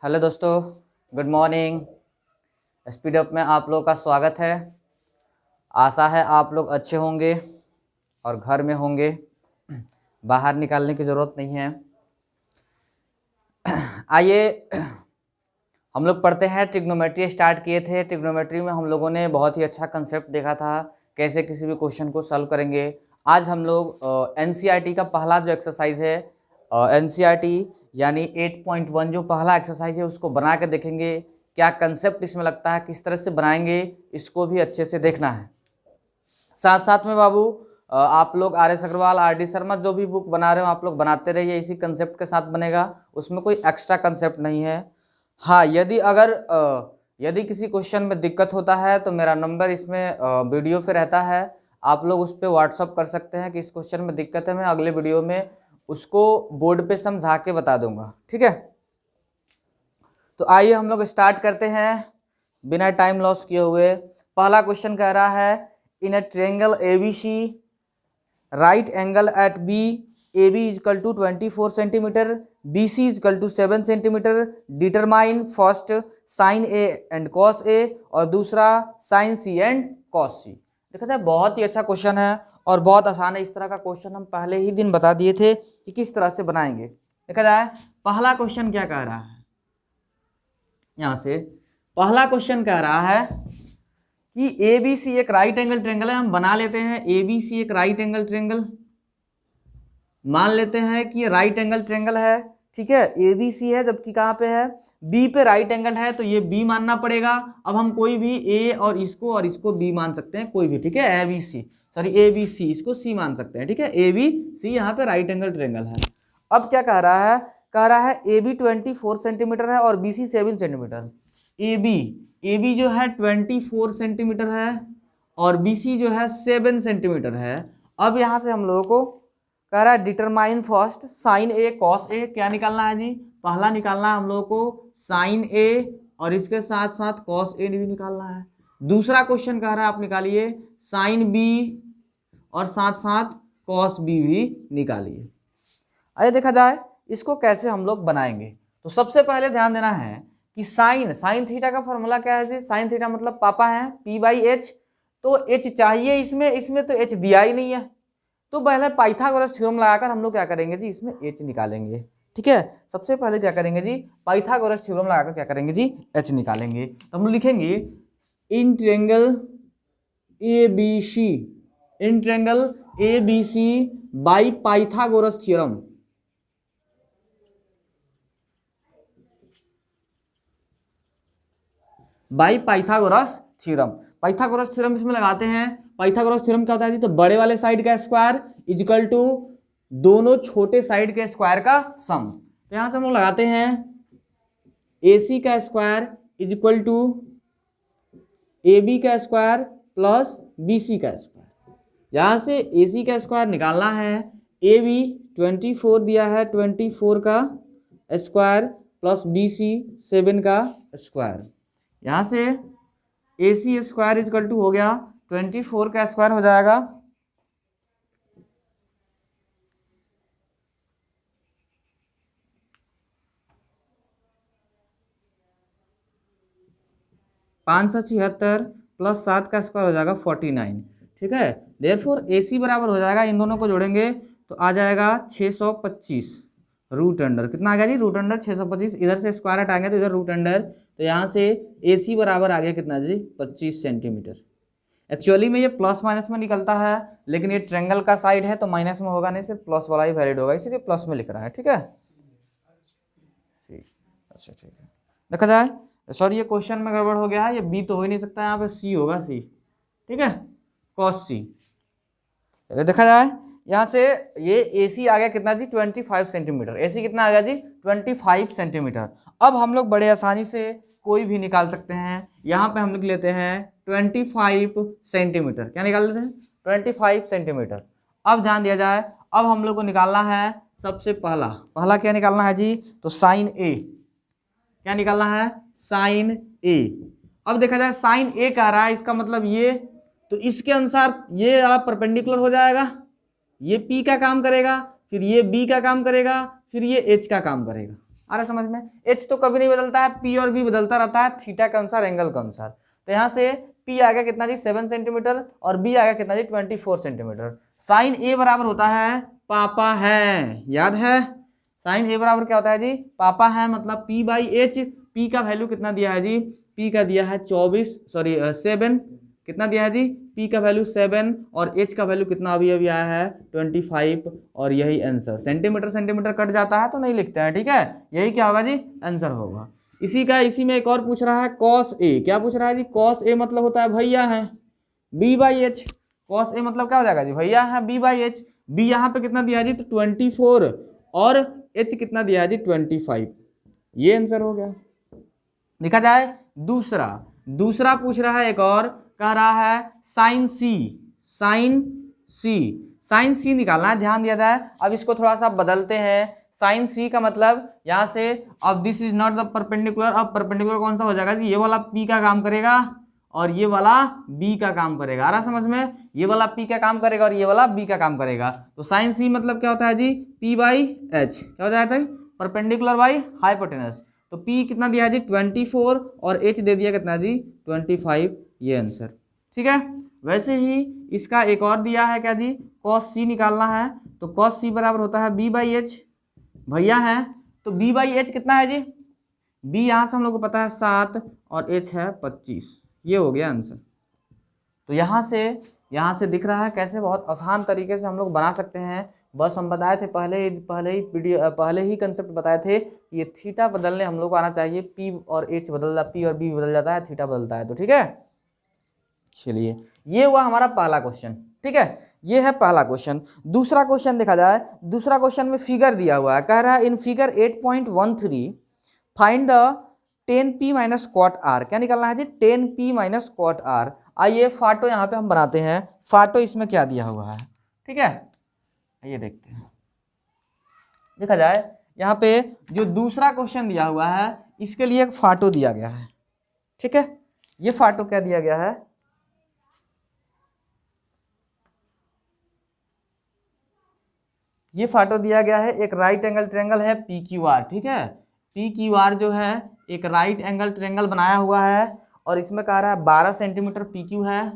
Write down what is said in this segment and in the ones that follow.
Hello दोस्तों, good morning. Speed up में आप लोग का स्वागत है। आशा है आप लोग अच्छे होंगे और घर में होंगे, बाहर निकालने की ज़रूरत नहीं है। आइए हम लोग पढ़ते हैं। ट्रिग्नोमेट्री स्टार्ट किए थे। ट्रिग्नोमेट्री में हम लोगों ने बहुत ही अच्छा कंसेप्ट देखा था, कैसे किसी भी क्वेश्चन को सॉल्व करेंगे। आज हम लोग एनसीईआरटी का पहला जो एक्सरसाइज है, एनसीईआरटी यानी 8.1 जो पहला एक्सरसाइज है उसको बना के देखेंगे। क्या कंसेप्ट इसमें लगता है, किस तरह से बनाएंगे, इसको भी अच्छे से देखना है। साथ साथ में बाबू आप लोग R S Agarwal, R D Sharma जो भी बुक बना रहे हो आप लोग बनाते रहिए, इसी कंसेप्ट के साथ बनेगा, उसमें कोई एक्स्ट्रा कंसेप्ट नहीं है। हाँ, यदि किसी क्वेश्चन में दिक्कत होता है तो मेरा नंबर इसमें वीडियो पे रहता है, आप लोग उस पर व्हाट्सअप कर सकते हैं कि इस क्वेश्चन में दिक्कत है, मैं अगले वीडियो में उसको बोर्ड पे समझा के बता दूंगा। ठीक है, तो आइए हम लोग स्टार्ट करते हैं बिना टाइम लॉस किए हुए। पहला क्वेश्चन कह रहा है, in a triangle A B C right angle at B, A B equal to 24 centimetre, B C is equal to 7 centimetre, determine first sine A and cos A और दूसरा sine C and cos C. देखा जाए बहुत ही अच्छा question है और बहुत आसान है। इस तरह का क्वेश्चन हम पहले ही दिन बता दिए थे कि किस तरह से बनाएंगे। देखा जाए पहला क्वेश्चन क्या कह रहा है, यहाँ से पहला क्वेश्चन कह रहा है कि ए बी सी एक राइट एंगल ट्रायंगल है। हम बना लेते हैं ए बी सी एक राइट एंगल ट्रायंगल, मान लेते हैं कि ये राइट एंगल ट्रायंगल है। ठीक है, ए बी सी है, जबकि कहाँ पे है, बी पे राइट एंगल है तो ये बी मानना पड़ेगा। अब हम कोई भी ए और इसको बी मान सकते हैं, कोई भी। ठीक है, ए बी सी इसको सी मान सकते हैं। ठीक है, ए बी सी यहाँ पे राइट एंगल ट्रायंगल है। अब क्या कह रहा है, कह रहा है ए बी 24 सेंटीमीटर है और B C 7 centimetre. A B जो है 24 सेंटीमीटर है और बी सी जो है 7 सेंटीमीटर है। अब यहाँ से हम लोगों को कह रहा है determine first sine A cos A. क्या निकालना है जी, पहला निकालना है हम लोगों को साइन ए और इसके साथ साथ कॉस ए भी निकालना है। दूसरा क्वेश्चन कह रहा है आप निकालिए साइन बी और साथ साथ कॉस बी भी निकालिए। आइए देखा जाए इसको कैसे हम लोग बनाएंगे। तो सबसे पहले ध्यान देना है कि साइन थीटा का फॉर्मूला क्या है जी, साइन थीटा मतलब पापा है पी बाई एच। तो एच चाहिए इसमें तो एच दिया ही नहीं है, तो पहले पाइथागोरस थ्योरम लगाकर हम लोग क्या करेंगे जी, इसमें एच निकालेंगे। ठीक है, सबसे पहले क्या करेंगे जी, पाइथागोरस थ्योरम लगाकर क्या करेंगे जी, एच निकालेंगे। तो हम लिखेंगे in triangle A B C, in triangle A B C by Pythagoras theorem, by Pythagoras theorem. Pythagoras theorem इसमें लगाते हैं। पाइथागोरस थ्योरम क्या होता है जी, तो बड़े वाले साइड का स्क्वायर इक्वल टू दोनों छोटे साइड के स्क्वायर का सम। तो यहां से हम लोग लगाते हैं AC का स्क्वायर इक्वल टू AB का स्क्वायर प्लस BC का स्क्वायर। यहां से AC का स्क्वायर निकालना है, AB 24 दिया है, 24 का स्क्वायर प्लस BC 7 का स्क्वायर। यहाँ से AC स्क्वायर इजकल टू हो गया 24 का स्क्वायर हो जाएगा 576 प्लस 7 का स्क्वायर हो जाएगा 49। ठीक है, देयरफॉर AC बराबर हो जाएगा, इन दोनों को जोड़ेंगे तो आ जाएगा 625 रूट अंडर। कितना आ गया जी, रूट अंडर 625। इधर से स्क्वायर हटाएंगे तो इधर रूट अंडर, तो यहाँ से AC बराबर आ गया कितना जी, 25 सेंटीमीटर। एक्चुअली में ये प्लस माइनस में निकलता है, लेकिन ये ट्रायंगल का साइड है तो माइनस में होगा नहीं, सिर्फ प्लस वाला ही वैलिड होगा, इसीलिए प्लस में लिख रहा है। ठीक है, अच्छा ठीक है। देखा जाए, सॉरी ये क्वेश्चन में गड़बड़ हो गया है, ये बी तो हो ही नहीं सकता, यहाँ पे सी होगा, सी। ठीक है, कॉस सी। चलिए देखा जाए, यहाँ से ये AC आ गया कितना जी, 25 सेंटीमीटर। AC कितना आ गया जी, 25 सेंटीमीटर। अब हम लोग बड़े आसानी से कोई भी निकाल सकते हैं। यहाँ पे हम लिख लेते हैं 25 सेंटीमीटर। क्या निकाल लेते हैं, 25 सेंटीमीटर। अब ध्यान दिया जाए, अब हम लोग को निकालना है सबसे पहला क्या निकालना है जी, तो साइन ए। क्या निकालना है, साइन ए। अब देखा जाए साइन ए कह रहा है, इसका मतलब ये, तो इसके अनुसार ये आप परपेंडिकुलर हो जाएगा, ये P का काम करेगा, फिर ये B का काम करेगा, फिर ये H का काम करेगा। आ रहा समझ में। एच तो कभी नहीं बदलता है, पी और बी बदलता रहता है थीटा के अनुसार, एंगल के अनुसार। तो यहाँ से पी आ गया कितना जी 7 सेंटीमीटर और बी आ गया कितना जी 24 सेंटीमीटर। साइन ए बराबर होता है पापा है, याद है साइन ए बराबर क्या होता है जी पापा है, मतलब पी बाई एच। पी का वैल्यू कितना दिया है जी, पी का दिया है 7, कितना दिया है जी पी का वैल्यू 7 और एच का वैल्यू कितना अभी अभी आया है 25 और यही आंसर। सेंटीमीटर सेंटीमीटर कट जाता है तो नहीं लिखते हैं, ठीक है, यही क्या होगा जी आंसर होगा। इसी में एक और पूछ रहा है कॉस ए, क्या पूछ रहा है जी कॉस ए मतलब होता है भैया है B by H. Cos A मतलब क्या हो जाएगा जी भैया है बी बाई एच। बी यहाँ पे कितना दिया है जी तो 24 और एच कितना दिया है जी 25, ये आंसर हो गया। देखा जाए दूसरा पूछ रहा है एक और, कह रहा है साइन सी निकालना है, ध्यान दिया जाए। अब इसको थोड़ा सा बदलते हैं, साइन सी का मतलब यहाँ से अब this is not the perpendicular, अब परपेंडिकुलर कौन सा हो जाएगा जी, ये वाला पी का काम करेगा और ये वाला बी का काम करेगा। आ रहा समझ में, ये वाला पी का काम करेगा और ये वाला बी का काम करेगा। तो साइन सी मतलब क्या होता है जी पी बाई एच, क्या हो जाता है परपेंडिकुलर बाई हाइपोटेनस। तो P कितना दिया है जी 24 और H दे दिया कितना जी 25, ये आंसर, ठीक है। वैसे ही इसका एक और दिया है क्या जी cos C निकालना है, तो cos C बराबर होता है B बाई एच, भैया है तो B बाई एच कितना है जी, B यहाँ से हम लोग को पता है 7 और H है 25, ये हो गया आंसर। तो यहाँ से दिख रहा है कैसे बहुत आसान तरीके से हम लोग बना सकते हैं। बस हम बताए थे पहले ही कंसेप्ट बताए थे कि ये थीटा बदलने हम लोग को आना चाहिए, पी और एच पी और बी बदल जाता है, थीटा बदलता है, तो ठीक है। चलिए ये हुआ हमारा पहला क्वेश्चन, ठीक है, ये है पहला क्वेश्चन। दूसरा क्वेश्चन देखा जाए, दूसरा क्वेश्चन में फिगर दिया हुआ है, कह रहा है in figure 8.13 find the 10p minus cot R, क्या निकालना है जी 10p माइनस कॉट आर। आइए फाटो यहाँ पे हम बनाते हैं, फाटो इसमें क्या दिया हुआ है, ठीक है, ये देखते हैं। देखा जाए यहाँ पे जो दूसरा क्वेश्चन दिया हुआ है इसके लिए एक फाटो दिया गया है, ठीक है। ये फाटो क्या दिया गया है, ये फाटो दिया गया है एक राइट एंगल ट्रायंगल है पी क्यू आर, ठीक है। पी क्यू आर जो है एक राइट एंगल ट्रायंगल बनाया हुआ है और इसमें कह रहा है 12 सेंटीमीटर पी क्यू है,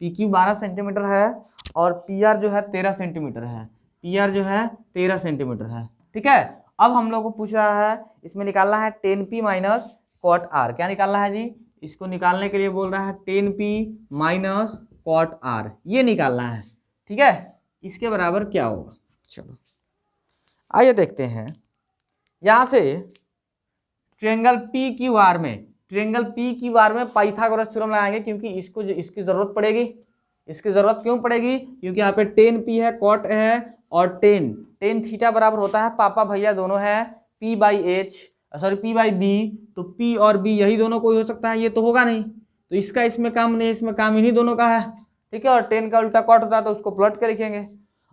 पी क्यू 12 सेंटीमीटर है और पी आर जो है 13 सेंटीमीटर है, पी आर जो है 13 सेंटीमीटर है, ठीक है। अब हम लोग को पूछ रहा है इसमें निकालना है 10p माइनस कॉट आर, क्या निकालना है जी, इसको निकालने के लिए बोल रहा है 10p माइनस कॉट आर, ये निकालना है, ठीक है। इसके बराबर क्या होगा, चलो आइए देखते हैं। यहाँ से ट्रायंगल पी क्यू आर में पाइथागोरस थ्योरम लगाएंगे क्योंकि इसकी जरूरत पड़ेगी। इसकी जरूरत क्यों पड़ेगी, क्योंकि यहाँ पे 10p है, कॉट है और टेन थीटा बराबर होता है पापा भैया दोनों है p बाई बी, तो p और b यही दोनों कोई हो सकता है, ये तो होगा नहीं, तो इसका इसमें काम नहीं, इसमें काम इन्हीं दोनों का है, ठीक है। और 10 का उल्टा कॉट होता है तो उसको प्लट के लिखेंगे।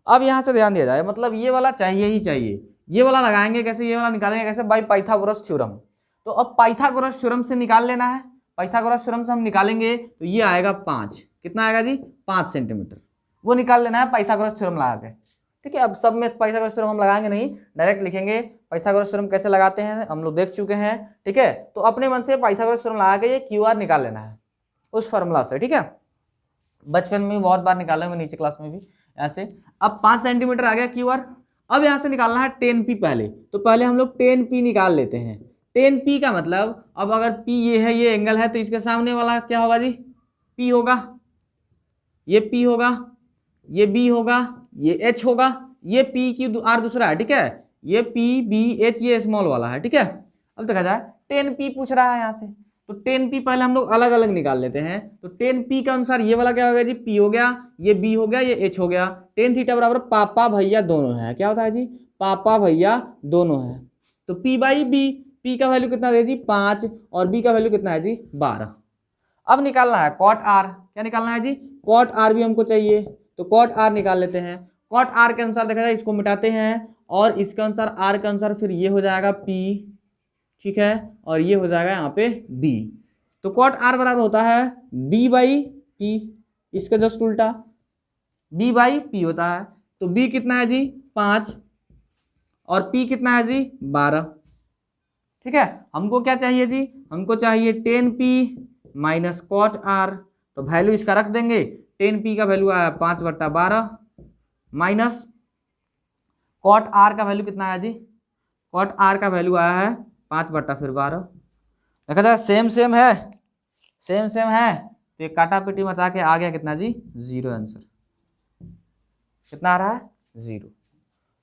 अब यहाँ से ध्यान दिया जाए, मतलब ये वाला चाहिए ही चाहिए, ये वाला लगाएंगे कैसे, ये वाला निकालेंगे कैसे, बाई पाइथागोरस थ्योरम। तो अब पाइथागोरस थ्योरम से निकाल लेना है, पाइथागोरस थ्योरम से हम निकालेंगे तो ये आएगा 5, कितना आएगा जी 5 सेंटीमीटर, वो निकाल लेना है पाइथागोरस थ्योरम लगा के, ठीक है। अब सब में पाइथागोरस थ्योरम हम लगाएंगे नहीं, डायरेक्ट लिखेंगे। पाइथागोरस थ्योरम कैसे लगाते हैं हम लोग देख चुके हैं, ठीक है। तो अपने मन से पाइथागोरस थ्योरम लगा के ये क्यू आर निकाल लेना है उस फॉर्मूला से, ठीक है। बचपन में बहुत बार निकाले होंगे, नीचे क्लास में भी ऐसे। अब 5 सेंटीमीटर आ गया क्यू आर। अब यहाँ से निकालना है 10p पहले, तो पहले हम लोग 10p निकाल लेते हैं। 10p का मतलब अब अगर p ये है, ये एंगल है, तो इसके सामने वाला क्या होगा जी p होगा, ये p होगा, ये b होगा, ये h होगा, ये p q r दूसरा है, ठीक है, ये p b h ये स्मॉल वाला है, ठीक है। अब देखा जाए 10p पूछ रहा है यहाँ से, तो 10p पहले हम लोग अलग अलग निकाल लेते हैं। तो 10p के अनुसार ये वाला क्या हो गया जी p हो गया, ये b हो गया, ये h हो गया। टेन थीटा बराबर पापा भैया दोनों है, क्या होता है जी पापा भैया दोनों है। तो p बाई b, p का वैल्यू कितना है जी 5 और b का वैल्यू कितना है जी 12। अब निकालना है कॉट r, क्या निकालना है जी कॉट r भी हमको चाहिए, तो कॉट r निकाल लेते हैं। कॉट r के अनुसार देखा जाए इसको मिटाते हैं और इसके अनुसार r के अनुसार फिर ये हो जाएगा p, ठीक है, और ये हो जाएगा यहाँ पे b। तो कॉट r बराबर होता है b बाई p, इसका जस्ट उल्टा b बाई p होता है। तो b कितना है जी 5 और p कितना है जी 12, ठीक है। हमको क्या चाहिए जी, हमको चाहिए tan P minus cot R, तो वैल्यू इसका रख देंगे। टेन पी का वैल्यू आया 5/12 माइनस कॉट आर का वैल्यू कितना है जी, कॉट आर का वैल्यू आया है 5/12। देखा जाए सेम सेम है, सेम सेम है, तो ये काटा पिटी मचा के आ गया कितना जी, 0 आंसर। कितना आ रहा है, 0।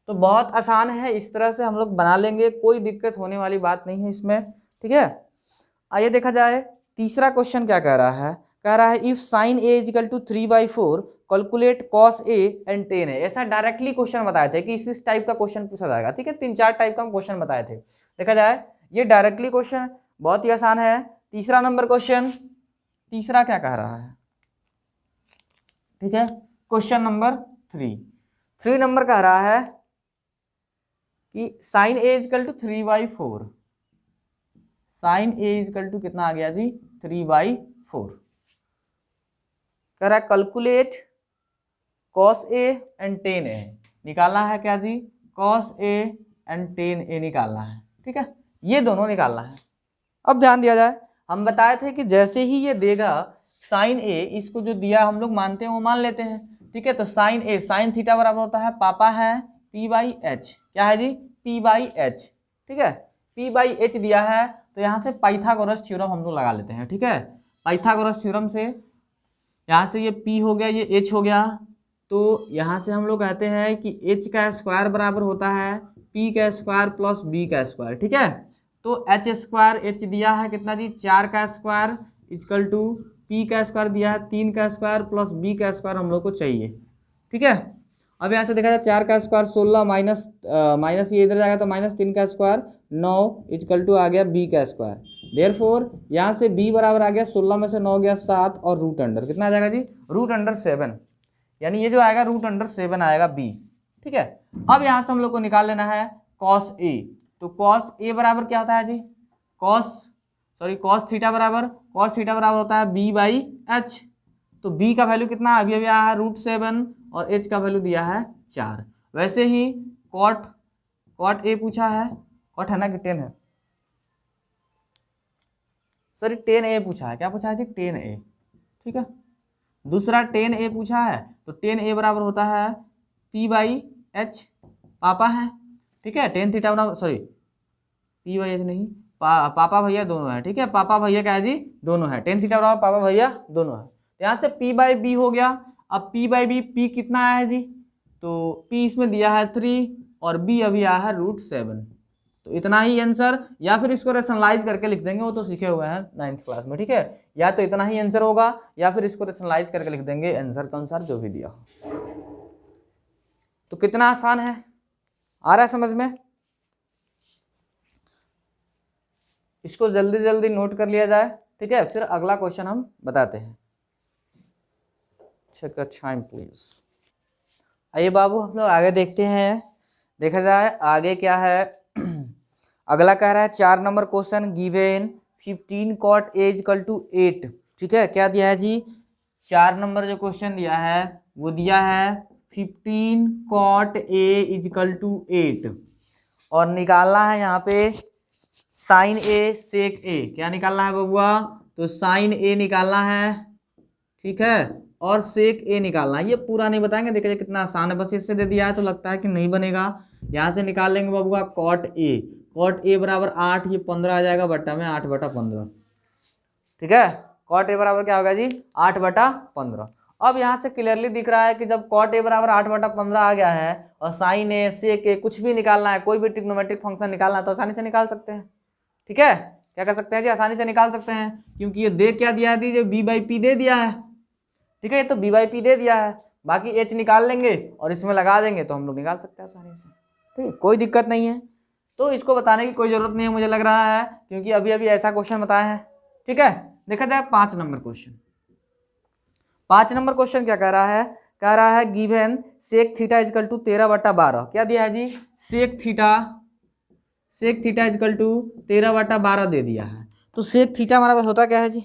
तो बहुत आसान है, इस तरह से हम लोग बना लेंगे, कोई दिक्कत होने वाली बात नहीं है इसमें, ठीक है। आइए देखा जाए तीसरा क्वेश्चन क्या कह रहा है, कह रहा है if sine A equal to 3/4 calculate cos A and tan A. ऐसा डायरेक्टली क्वेश्चन बताए थे कि इस टाइप का क्वेश्चन पूछा जाएगा, ठीक है। 3-4 टाइप का क्वेश्चन बताए थे। देखा जाए ये डायरेक्टली क्वेश्चन बहुत ही आसान है। तीसरा नंबर क्वेश्चन, तीसरा क्या कह रहा है, ठीक है, क्वेश्चन नंबर 3 नंबर कह रहा है कि sine A equal to 3/4, sine A equal to कितना आ गया जी, 3/4। कह रहा है calculate cos A and tan A, निकालना है क्या जी, cos A and tan A निकालना है, ठीक है, ये दोनों निकालना है। अब ध्यान दिया जाए, हम बताए थे कि जैसे ही ये देगा साइन ए, इसको जो दिया हम लोग मानते हैं वो मान लेते हैं, ठीक है। तो साइन ए, साइन थीटा बराबर होता है पापा है p/h, क्या है जी, p/h, ठीक है। p/h दिया है, तो यहाँ से पाइथागोरस थ्योरम हम लोग लगा लेते हैं, ठीक है। पाइथागोरस थ्योरम से यहाँ से ये p हो गया, ये h हो गया, तो यहाँ से हम लोग कहते हैं कि h का स्क्वायर बराबर होता है p का स्क्वायर प्लस b का स्क्वायर, ठीक है। तो h स्क्वायर, h दिया है कितना जी, 4 का स्क्वायर इक्वल टू p का स्क्वायर दिया है 3 का स्क्वायर प्लस b का स्क्वायर हम लोग को चाहिए, ठीक है। अब यहाँ से देखा जाए 4 का स्क्वायर 16 माइनस ये इधर जाएगा तो -3 का स्क्वायर 9 इक्वल टू आ गया b का स्क्वायर। देयरफॉर यहाँ से b बराबर आ गया 16 में से 9 गया 7 और रूट अंडर कितना आ जाएगा जी, रूट अंडर 7, यानी ये जो आएगा रूट अंडर 7 आएगा b, ठीक है। अब यहाँ से हम लोग को निकाल लेना है कॉस ए, तो कॉस ए बराबर क्या होता है जी, कॉस थीटा बराबर होता है b/h, तो b का वैल्यू कितना अभी अभी आया है √7 और h का वैल्यू दिया है 4। वैसे ही कॉट ए पूछा है, कॉट है ना कि 10 है, सॉरी 10a पूछा है, क्या पूछा है जी, 10a, ठीक है। दूसरा 10a पूछा है, तो 10a बराबर होता है p/h, पापा है, ठीक है। टेन थीटा बराबर, सॉरी p/h नहीं, पापा भैया दोनों है, ठीक है। पापा भैया क्या है जी, दोनों है, टेन थीटा बराबर पापा भैया दोनों है। यहाँ से p/b हो गया। अब p/b, p कितना आया है जी, तो p इसमें दिया है 3 और b अभी आया है √7, तो इतना ही आंसर, या फिर इसको रेशनलाइज करके लिख देंगे, वो तो सीखे हुए हैं 9th क्लास में, ठीक है। या तो इतना ही आंसर होगा या फिर इसको रेशनलाइज करके लिख देंगे आंसर के अनुसार जो भी दिया हो। तो कितना आसान है, आ रहा है समझ में। इसको जल्दी जल्दी नोट कर लिया जाए, ठीक है, फिर अगला क्वेश्चन हम बताते हैं। Check the time please. आइए बाबू हम लोग आगे देखते हैं। देखा जाए आगे क्या है। अगला कह रहा है 4 नंबर question, given 15 cot a equal to 8, ठीक है। क्या दिया है जी, 4 नंबर जो क्वेश्चन दिया है वो दिया है 15 cot a इक्वल टू 8 और निकालना है यहाँ पे साइन ए सेक ए। क्या निकालना है बबुआ, तो साइन ए निकालना है, ठीक है, और सेक ए निकालना है। ये पूरा नहीं बताएंगे, देखिए कितना आसान है, बस इससे दे दिया है तो लगता है कि नहीं बनेगा। यहाँ से निकाल लेंगे बबुआ कॉट ए बराबर 8, ये 15 आ जाएगा बट्टा में 8/15, ठीक है। कॉट ए बराबर क्या होगा जी, 8/15। अब यहाँ से क्लियरली दिख रहा है कि जब कॉट ए बराबर 8/15 आ गया है और साइन ए सेक ए कुछ भी निकालना है, कोई भी ट्रिग्नोमेट्रिक फंक्शन निकालना है तो आसानी से निकाल सकते हैं, ठीक है। क्या कर सकते हैं जी, आसानी से निकाल सकते हैं, क्योंकि ये दे क्या दिया है दीजिए, b/p दे दिया है, ठीक है। ये तो b/p दे दिया है, बाकी h निकाल लेंगे और इसमें लगा देंगे तो हम लोग निकाल सकते हैं आसानी से, ठीक है, कोई दिक्कत नहीं है। तो इसको बताने की कोई जरूरत नहीं है मुझे लग रहा है, क्योंकि अभी अभी ऐसा क्वेश्चन बताया है, ठीक है। देखा जाए 5 नंबर क्वेश्चन। 5 नंबर क्वेश्चन क्या कह रहा है, कह रहा है given sec theta equal to 13/12। क्या दिया है जी, सेक थीटा इक्वल टू 13/12 दे दिया है। तो सेक थीटा हमारा होता क्या है जी,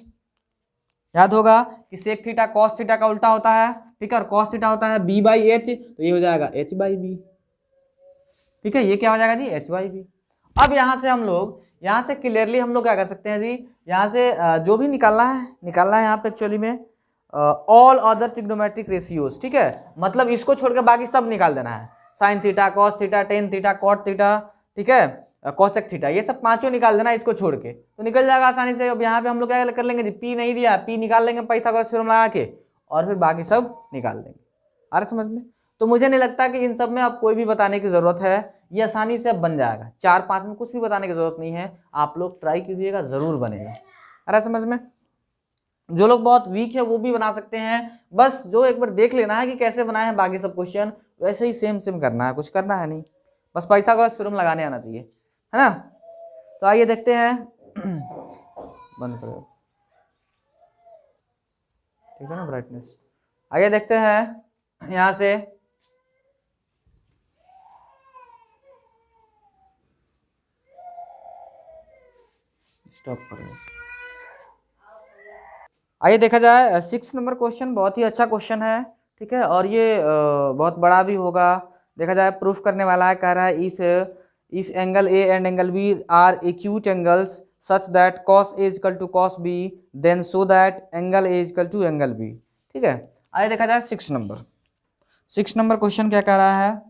याद होगा कि सेक थीटा कॉस थीटा का उल्टा होता है, ठीक है, और कॉस थीटा होता है b/h, तो ये हो जाएगा h/b, ठीक है। ये क्या हो जाएगा जी, h/b। अब यहाँ से हम लोग यहाँ से क्लियरली हम लोग क्या कर सकते हैं जी, यहाँ से जो भी निकालना है यहाँ पे एक्चुअली में ऑल अदर ट्रिग्नोमेट्रिक रेशियोज, ठीक है, मतलब इसको छोड़ के बाकी सब निकाल देना है, sine theta, cos theta, tan theta, cot theta, ठीक है, कॉसेक थीटा, ये सब पांचों निकाल देना इसको छोड़ के, तो निकल जाएगा आसानी से। अब यहाँ पे हम लोग क्या कर लेंगे जी, पी नहीं दिया, पी निकाल लेंगे पाइथागोरस थ्योरम लगा के, और फिर बाकी सब निकाल देंगे। आ रहा समझ में? तो मुझे नहीं लगता कि इन सब में अब कोई भी बताने की जरूरत है, ये आसानी से अब बन जाएगा, 4-5 में कुछ भी बताने की जरूरत नहीं है, आप लोग ट्राई कीजिएगा, जरूर बनेगा। आ रहा समझ में? जो लोग बहुत वीक है वो भी बना सकते हैं, बस जो एक बार देख लेना है कि कैसे बनाए हैं, बाकी सब क्वेश्चन वैसे ही सेम करना है, कुछ करना है नहीं, बस पाइथागोरस थ्योरम लगाने आना चाहिए, है ना। तो आइए देखते हैं, बंद करो, ठीक है ना, ब्राइटनेस। आइए देखते हैं यहाँ से, स्टॉप करो। आइए देखा जाए 6 नंबर क्वेश्चन, बहुत ही अच्छा क्वेश्चन है, ठीक है, और ये बहुत बड़ा भी होगा। देखा जाए प्रूफ करने वाला है, कह रहा है if angle A and angle B are acute angles such that cos A equal to cos B then so that angle A equal to angle B, ठीक है। आइए देखा जाए 6 नंबर क्वेश्चन क्या कह रहा है।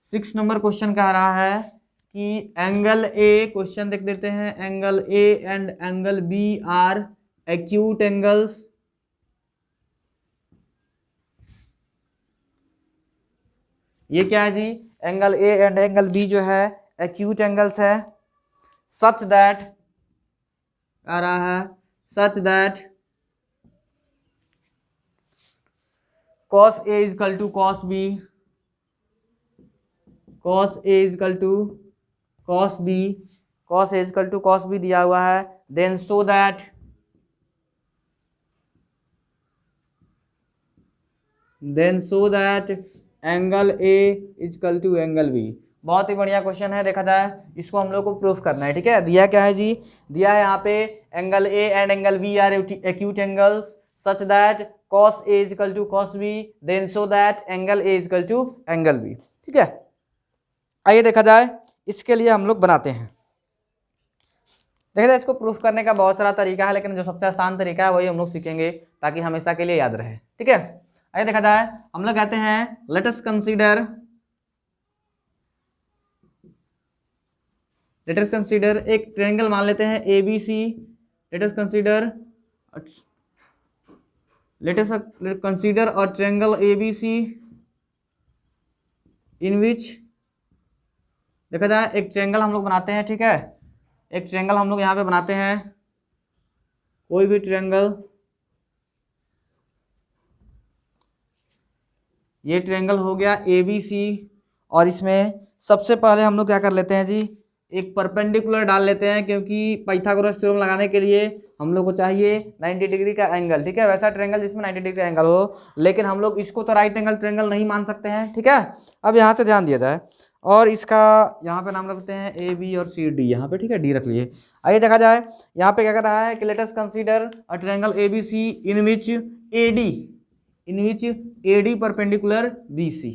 6 नंबर क्वेश्चन कह रहा है कि एंगल ए, क्वेश्चन देख देते हैं, angle A and angle B are acute angles, ये क्या है जी, angle A and angle B जो है एक्यूट एंगल्स है, सच दैट आ रहा है, such that cos A equal to cos B, cos A equal to cos B, cos A equal to cos B दिया हुआ है, then so that angle A equal to angle B। बहुत ही बढ़िया question है, देखा जाए इसको हम लोग को प्रूफ करना है, ठीक है। दिया क्या है जी, दिया है यहाँ पे angle A and angle B are acute angles such that cos A equal to cos B then so that angle A equal to angle B, ठीक है। आइए देखा जाए, इसके लिए हम लोग बनाते हैं, देखा जाए इसको प्रूफ करने का बहुत सारा तरीका है, लेकिन जो सबसे आसान तरीका है वही हम लोग सीखेंगे ताकि हमेशा के लिए याद रहे, ठीक है। आइए देखा जाए, हम लोग कहते हैं लेट अस कंसीडर एक ट्रायंगल मान लेते हैं ABC, late us consider a triangle ABC इन विच, देखा जाए एक ट्रायंगल हम लोग बनाते हैं, ठीक है, एक ट्रायंगल हम लोग यहाँ पे बनाते हैं, कोई भी ट्रायंगल, ये ट्रायंगल हो गया ABC, और इसमें सबसे पहले हम लोग क्या कर लेते हैं जी, एक परपेंडिकुलर डाल लेते हैं, क्योंकि पाइथागोरस थ्योरम लगाने के लिए हम लोग को चाहिए 90 डिग्री का एंगल, ठीक है, वैसा ट्रायंगल जिसमें 90 डिग्री का एंगल हो, लेकिन हम लोग इसको तो राइट एंगल ट्रायंगल नहीं मान सकते हैं, ठीक है। अब यहाँ से ध्यान दिया जाए, और इसका यहाँ पे नाम रखते हैं AB और CD यहाँ पे, ठीक है, D रख लिए। आइए देखा जाए, यहाँ पे क्या कर रहा है कि late us consider a triangle ABC in which AD perpendicular BC,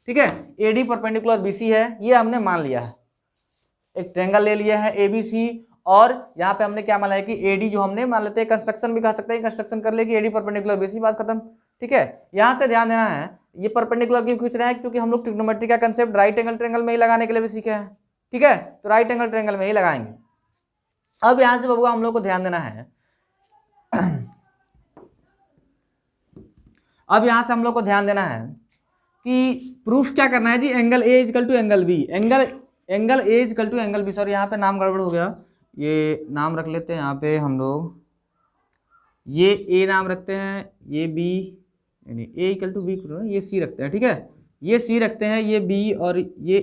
ठीक है, AD परपेंडिकुलर BC है, ये हमने मान लिया है, एक ट्रायंगल ले लिया है ABC, और यहाँ पे हमने क्या माना है कि AD जो हमने मान लेते हैं, कंस्ट्रक्शन भी कह सकते हैं, कंस्ट्रक्शन कर ले कि AD परपेंडिकुलर BC, बात खत्म, ठीक है। यहाँ से ध्यान देना है, ये परपेंडिकुलर क्यों खींच रहे हैं, क्योंकि हम लोग ट्रिग्नोमेट्री का कंसेप्ट राइट एंगल ट्रायंगल में ही लगाने के लिए भी सीखे हैं, ठीक है, तो राइट एंगल ट्रायंगल में ही लगाएंगे। अब यहाँ से बबुआ हम लोग को ध्यान देना है, अब यहाँ से हम लोग को ध्यान देना है कि प्रूफ क्या करना है जी, angle A equal to angle B, angle A equal to angle B, sorry यहाँ पे नाम गड़बड़ हो गया, ये नाम रख लेते हैं यहाँ पे हम लोग, ये A नाम रखते हैं, ये B, यानी A इक्वल टू B, ये C रखते हैं, ठीक है, ये C रखते हैं, ये B और ये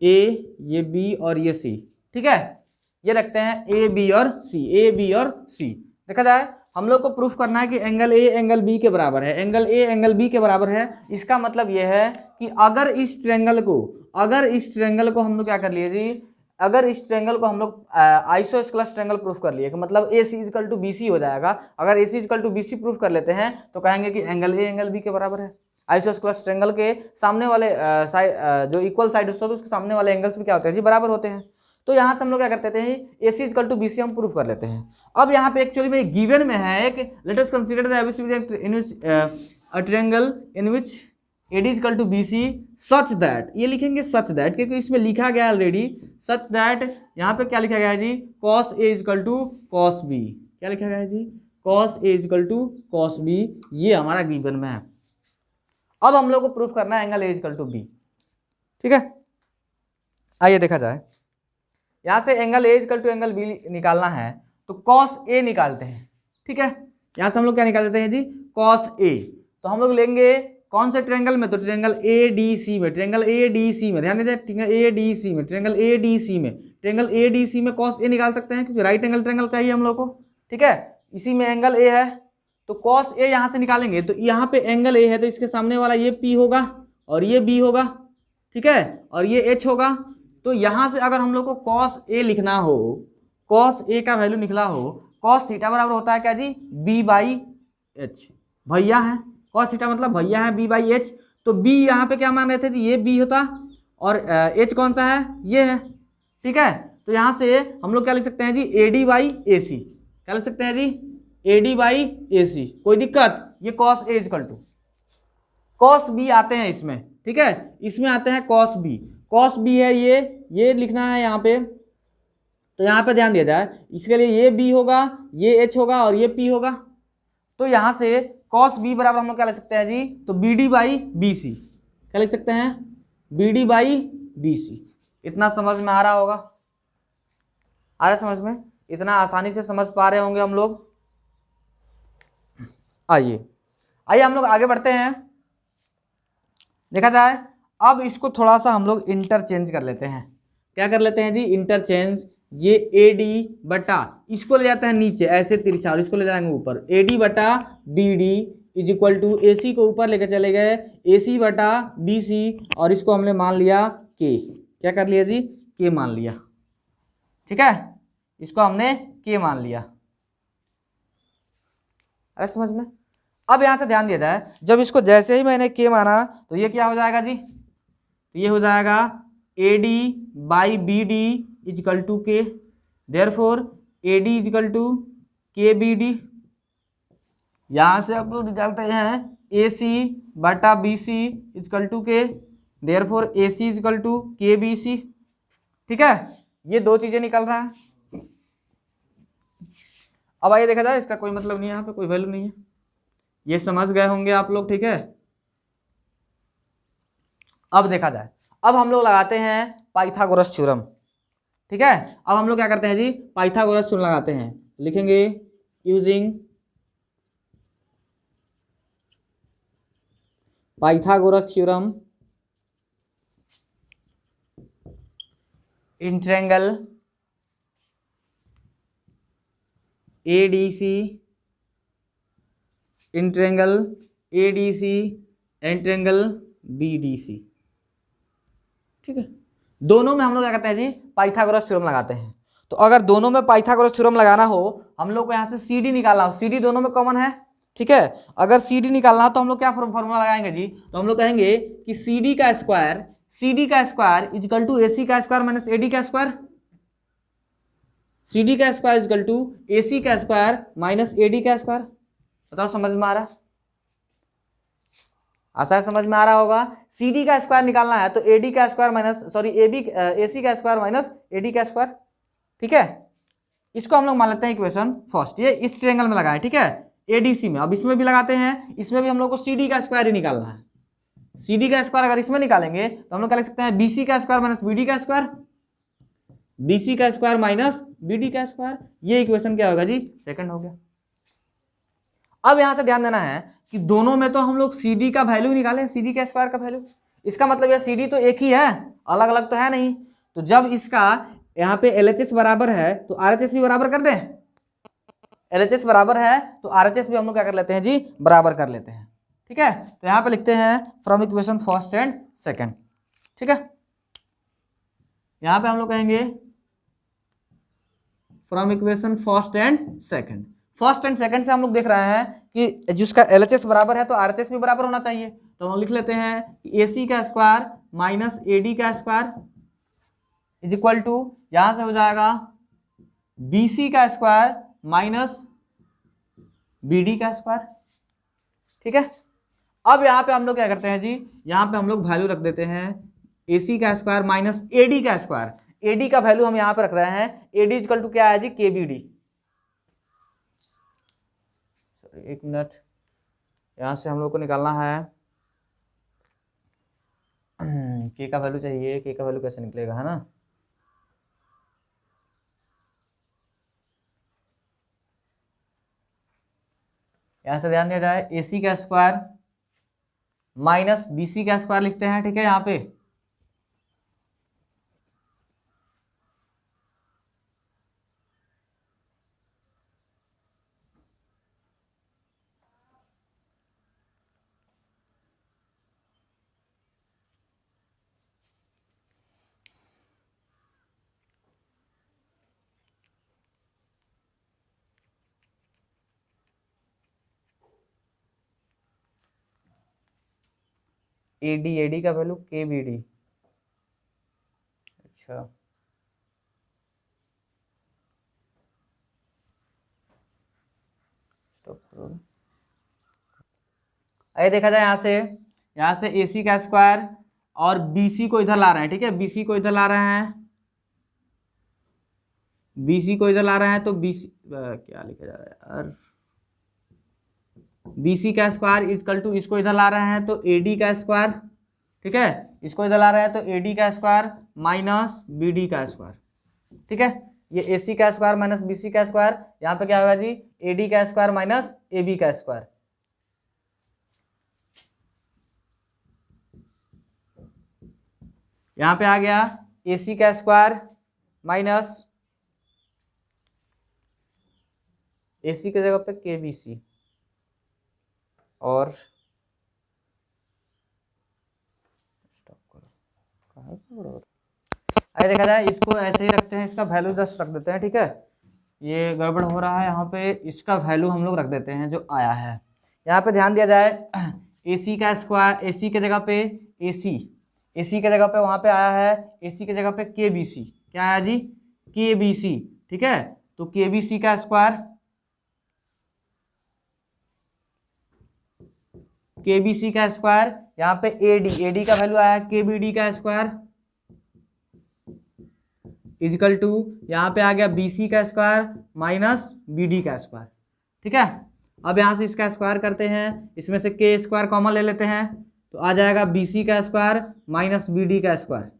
A, ये B और ये C, ठीक है, ये रखते हैं A B और C। देखा जाए हम लोग को प्रूफ करना है कि एंगल A एंगल B के बराबर है, एंगल A एंगल B के बराबर है, इसका मतलब यह है कि अगर इस ट्रायंगल को हम लोग क्या कर लिए जी, अगर इस ट्रायंगल को हम लोग आइसोस्केलस ट्रायंगल प्रूफ कर लिए, मतलब AC इक्वल टू BC हो जाएगा। अगर AC equal to BC proof कर लेते हैं तो कहेंगे कि एंगल A एंगल B के बराबर है। आइसोस्केलस ट्रायंगल के सामने वाले जो इक्वल साइड होता है उसके सामने वाले एंगल्स भी क्या होते हैं जी, बराबर होते हैं। तो यहाँ से हम लोग क्या करते हैं, AC इक्वल टू BC हम प्रूफ कर लेते हैं। अब यहाँ पे एक्चुअली में गिवन में है एक, let us consider the ABC in which a triangle in which AD equal to BC such that, ये लिखेंगे सच दैट क्योंकि इसमें लिखा गया ऑलरेडी सच दैट, यहाँ पे क्या लिखा गया है जी, cos A equal to cos B, क्या लिखा गया है जी, cos A equal to cos B, ये हमारा गिवन में है। अब हम लोग को प्रूफ करना है angle A equal to B, ठीक है। आइए देखा जाए, यहाँ से angle A equal to angle B निकालना है तो cos A निकालते हैं, ठीक है। यहाँ से हम लोग क्या निकाल देते हैं जी, cos A, तो हम लोग लेंगे कौन से ट्रायंगल में, तो ट्रायंगल ADC में, ट्रायंगल ADC में, ध्यान दीजिए ट्रायंगल ADC में, ट्रायंगल ADC में, ट्रायंगल ADC में cos A निकाल सकते हैं क्योंकि राइट एंगल ट्रायंगल चाहिए हम लोग को, ठीक है। इसी में एंगल A है तो cos A यहाँ से निकालेंगे, तो यहाँ पे एंगल A है तो इसके सामने वाला ये P होगा और ये B होगा, ठीक है, और ये H होगा। तो यहाँ से अगर हम लोग को cos A लिखना हो, cos A का वैल्यू निकला हो, cos थीटा बराबर होता है क्या जी, B/H, भैया है, cos थीटा मतलब भैया है B/H, तो B यहाँ पे क्या मान रहे थे जी, ये B होता और H कौन सा है, ये है, ठीक है। तो यहाँ से हम लोग क्या लिख सकते हैं जी, AD/AC, क्या लिख सकते हैं जी, AD/AC, कोई दिक्कत, ये cos A equal to cos B आते हैं इसमें, ठीक है, इसमें आते हैं cos B, cos B है ये लिखना है यहाँ पे, तो यहाँ पे ध्यान दिया जाए, इसके लिए ये B होगा, ये H होगा और ये P होगा। तो यहाँ से cos B बराबर हम लोग क्या लिख सकते हैं जी, तो BD/BC, क्या लिख सकते हैं, BD/BC। इतना समझ में आ रहा होगा, आ रहा समझ में, इतना आसानी से समझ पा रहे होंगे हम लोग। आइए हम लोग आगे बढ़ते हैं, देखा जाए। अब इसको थोड़ा सा हम लोग इंटरचेंज कर लेते हैं, क्या कर लेते हैं जी, इंटरचेंज। ये AD बटा, इसको ले जाते हैं नीचे ऐसे तिरछा और इसको ले जाएंगे ऊपर, AD बटा BD is equal to AC को ऊपर लेकर चले गए, AC बटा BC और इसको हमने मान लिया K, क्या कर लिया जी, K मान लिया, ठीक है, इसको हमने K मान लिया, अरे समझ में। अब यहाँ से ध्यान दिया जाए, जब इसको जैसे ही मैंने K माना तो ये क्या हो जाएगा जी, तो ये हो जाएगा AD/BD is equal to K, therefore AD is equal to KBD। यहाँ से आप लोग निकालते हैं AC बटा BC is equal to K, therefore AC is equal to KBC, ठीक है, ये दो चीजें निकल रहा है। अब आइए देखा जाए, इसका कोई मतलब नहीं है, यहाँ पे कोई वैल्यू नहीं है, ये समझ गए होंगे आप लोग, ठीक है। अब देखा जाए, अब हम लोग लगाते हैं पाइथागोरस थ्योरम, ठीक है। अब हम लोग क्या करते हैं जी, पाइथागोरस थ्योरम लगाते हैं, लिखेंगे using Pythagoras theorem in triangle ADC, in triangle ADC and triangle BDC, ठीक है। दोनों में हम लोग क्या करते हैं जी, पाइथागोरस थ्योरम लगाते हैं। तो अगर दोनों में पाइथागोरस थ्योरम लगाना हो, हम लोग को यहाँ से CD निकालना हो, CD दोनों में कॉमन है, ठीक है। अगर CD निकालना हो तो हम लोग क्या फॉर्मूला लगाएंगे जी, तो हम लोग कहेंगे कि CD का square is equal to AC का स्क्वायर माइनस AD का स्क्वायर, CD का square is equal to AC का स्क्वायर माइनस AD का स्क्वायर। बताओ समझ में आ रहा है, आशा समझ में आ रहा होगा। CD का स्क्वायर निकालना है तो AD का स्क्वायर माइनस AC का स्क्वायर माइनस AD का स्क्वायर, ठीक है। इसको हम लोग मान लेते हैं इक्वेशन फर्स्ट, ये इस ट्रायंगल में लगाए, ठीक है, ADC में। अब इसमें भी लगाते हैं, इसमें भी हम लोग को CD का स्क्वायर ही निकालना है। CD का स्क्वायर अगर इसमें निकालेंगे तो हम लोग क्या लिख सकते हैं, BC का स्क्वायर माइनस BD का स्क्वायर, BC का स्क्वायर माइनस BD का स्क्वायर, ये इक्वेशन क्या होगा जी, सेकंड हो गया। अब यहां से ध्यान देना है कि दोनों में तो हम लोग CD का वैल्यू निकालें, CD का स्क्वायर का वैल्यू, इसका मतलब यह CD तो एक ही है, अलग अलग तो है नहीं। तो जब इसका यहाँ पे LHS बराबर है तो RHS भी बराबर कर दें, LHS बराबर है तो RHS भी हम लोग क्या कर लेते हैं जी, बराबर कर लेते हैं, ठीक है। तो यहाँ पे लिखते हैं from equation first and second, ठीक है। यहाँ पे हम लोग कहेंगे from equation first and second, first and second से हम लोग देख रहे हैं कि जिसका LHS बराबर है तो RHS भी बराबर होना चाहिए। तो हम लिख लेते हैं ए सी का स्क्वायर माइनस ए डी का स्क्वायर इज इक्वल टू, यहां से हो जाएगा बी सी का स्क्वायर माइनस बी डी का स्क्वायर। ठीक है, अब यहाँ पे हम लोग क्या करते हैं जी, यहाँ पे हम लोग वैल्यू रख देते हैं ए सी का स्क्वायर माइनस ए डी का स्क्वायर। ए डी का वैल्यू हम यहाँ पे रख रहे हैं, ए डी इक्वल टू क्या है जी, के बी डी। एक मिनट, यहाँ से हम लोग को निकालना है के का वैल्यू चाहिए, के का वैल्यू कैसे निकलेगा, है ना। यहाँ से ध्यान दिया जाए, ए सी का स्क्वायर माइनस बी सी का स्क्वायर लिखते हैं। ठीक है, यहाँ पे ए डी का वैल्यू के बी डी। अच्छा, आइए देखा जाए, यहाँ से ए सी का स्क्वायर और बी सी को इधर ला रहे हैं। ठीक है, बी सी को इधर ला रहे हैं, बी सी को इधर ला रहे हैं, तो बी सी क्या लिखा जा रहा है यार, बी सी का स्क्वायर इजकल टू, इसको इधर ला रहे हैं तो ए डी का स्क्वायर। ठीक है, इसको इधर ला रहे हैं तो ए डी का स्क्वायर माइनस बी डी का स्क्वायर। ठीक है, ये ए सी का स्क्वायर माइनस बी सी का स्क्वायर, यहाँ पे क्या होगा जी, ए डी का स्क्वायर माइनस ए बी का स्क्वायर। यहाँ पे आ गया ए सी का स्क्वायर माइनस ए सी की जगह पे के बी सी, और स्टॉप करो, आइए देखा जाए, इसको ऐसे ही रखते हैं, इसका वैल्यू जस्ट रख देते हैं। ठीक है, ये गड़बड़ हो रहा है यहाँ पे, इसका वैल्यू हम लोग रख देते हैं जो आया है। यहाँ पे ध्यान दिया जाए, ए सी का स्क्वायर, ए सी की जगह पे ए सी, ए सी की जगह पे वहाँ पे आया है, ए सी की जगह पे के बी सी, क्या आया जी, के बी सी। ठीक है, तो के बी सी का स्क्वायर, के बी सी का स्क्वायर, यहाँ पे ए डी का वैल्यू आया के बी डी का स्क्वायर इजिकल टू, यहाँ पे आ गया बी सी का स्क्वायर माइनस बी डी का स्क्वायर। ठीक है, अब यहाँ से इसका स्क्वायर करते हैं, इसमें से के स्क्वायर कॉमन ले लेते हैं, तो आ जाएगा बी सी का स्क्वायर माइनस बी डी का स्क्वायर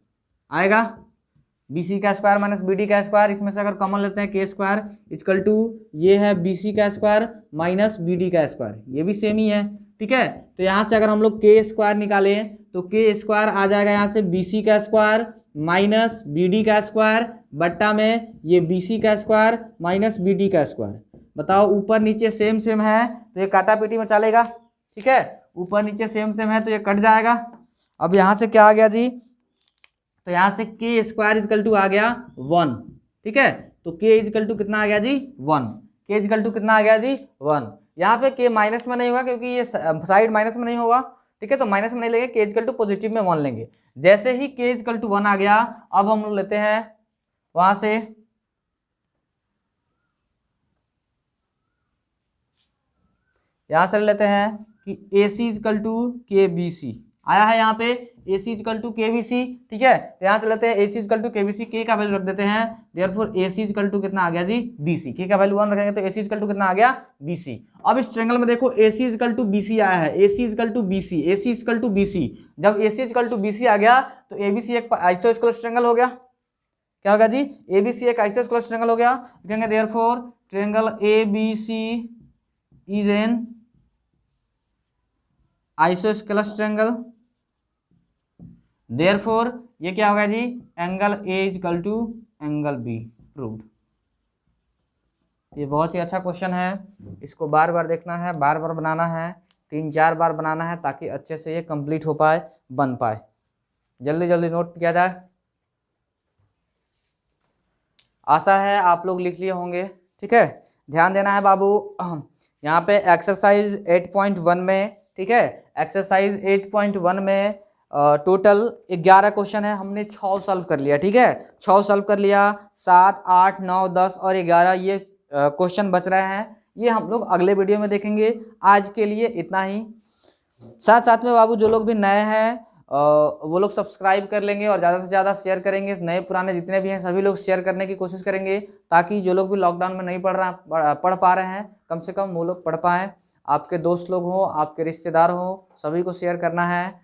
आएगा, बी सी का स्क्वायर माइनस बी डी का स्क्वायर, इसमें से अगर कॉमन लेते हैं के स्क्वायर इक्वल टू, ये है बी सी का स्क्वायर माइनस बी डी का स्क्वायर, ये भी सेम ही है। ठीक है, तो यहाँ से अगर हम लोग के स्क्वायर निकालें तो के स्क्वायर आ जाएगा यहाँ से बी सी का स्क्वायर माइनस बी डी का स्क्वायर बट्टा में ये बी सी का स्क्वायर माइनस बी डी का स्क्वायर। बताओ, ऊपर नीचे सेम सेम है तो ये काटा पीटी में चलेगा। ठीक है, ऊपर नीचे सेम सेम है तो ये कट जाएगा। अब यहाँ से क्या आ गया जी, तो यहाँ से के स्क्वायर इजकल टू आ गया 1। ठीक है, तो के इजकल टू कितना आ गया जी 1, के इजकल टू कितना आ गया जी 1। यहाँ पे के माइनस में नहीं होगा क्योंकि ये साइड माइनस में नहीं होगा। ठीक है, तो माइनस में नहीं लेंगे, के इजकल टू पॉजिटिव में 1 लेंगे। जैसे ही के इजकल टू 1 आ गया, अब हम लोग लेते हैं वहां से यहां से लेते हैं कि A C is equal to K B C आया है, यहाँ पे A C is equal to K B C. ठीक है, तो यहाँ से लेते हैं A C is equal to K B C, K का वैल्यू रख देते हैं, therefore A C is equal to कितना आ गया जी बी सी, के का वैल्यू 1 रखेंगे तो ए सी इजकल टू कितना आ गया बी सी। अब इस ट्रायंगल में देखो A C is equal to B C आया है, A C is equal to B C, A C is equal to B C. जब A C is equal to B C आ गया तो ए बी सी एक आइसोस्केलस ट्रायंगल हो गया। क्या होगा जी, ए बी सी एक आइसोस्केलस ट्रायंगल हो गया। लिखेंगे therefore triangle A B C is an isosceles triangle, therefore ये क्या होगा जी, angle A equal to angle B, proved. ये बहुत ही अच्छा क्वेश्चन है, इसको बार बार देखना है, बार बार बनाना है, 3-4 बार बनाना है ताकि अच्छे से ये कंप्लीट हो पाए, बन पाए। जल्दी जल्दी नोट किया जाए। आशा है आप लोग लिख लिए होंगे। ठीक है, ध्यान देना है बाबू, यहाँ पे एक्सरसाइज 8.1 में, ठीक है, एक्सरसाइज 8.1 में टोटल 11 क्वेश्चन है, हमने 6 सॉल्व कर लिया। ठीक है, 6 सॉल्व कर लिया, 7, 8, 9, 10 और 11 ये क्वेश्चन बच रहे हैं, ये हम लोग अगले वीडियो में देखेंगे। आज के लिए इतना ही। साथ साथ में बाबू जो लोग भी नए हैं वो लोग सब्सक्राइब कर लेंगे और ज़्यादा से ज़्यादा शेयर करेंगे। नए पुराने जितने भी हैं सभी लोग शेयर करने की कोशिश करेंगे, ताकि जो लोग भी लॉकडाउन में नहीं पढ़ पा रहे हैं, कम से कम वो लोग पढ़ पाएँ। आपके दोस्त लोग हों, आपके रिश्तेदार हों, सभी को शेयर करना है।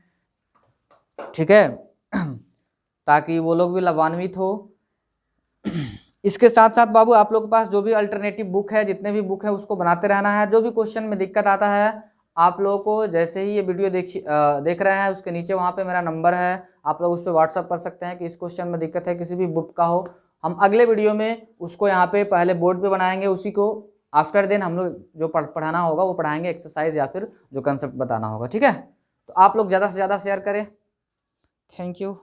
ठीक है, ताकि वो लोग भी लाभान्वित हो। इसके साथ साथ बाबू आप लोग के पास जो भी अल्टरनेटिव बुक है, जितने भी बुक है उसको बनाते रहना है। जो भी क्वेश्चन में दिक्कत आता है, आप लोगों को जैसे ही ये वीडियो देख रहे हैं उसके नीचे वहाँ पे मेरा नंबर है, आप लोग उस पर व्हाट्सअप कर सकते हैं कि इस क्वेश्चन में दिक्कत है, किसी भी बुक का हो। हम अगले वीडियो में उसको यहाँ पे पहले बोर्ड पे बनाएंगे, उसी को आफ्टर देन हम लोग जो पढ़ाना होगा वो पढ़ाएंगे, एक्सरसाइज या फिर जो कंसेप्ट बताना होगा। ठीक है, तो आप लोग ज़्यादा से ज़्यादा शेयर करें। Thank you.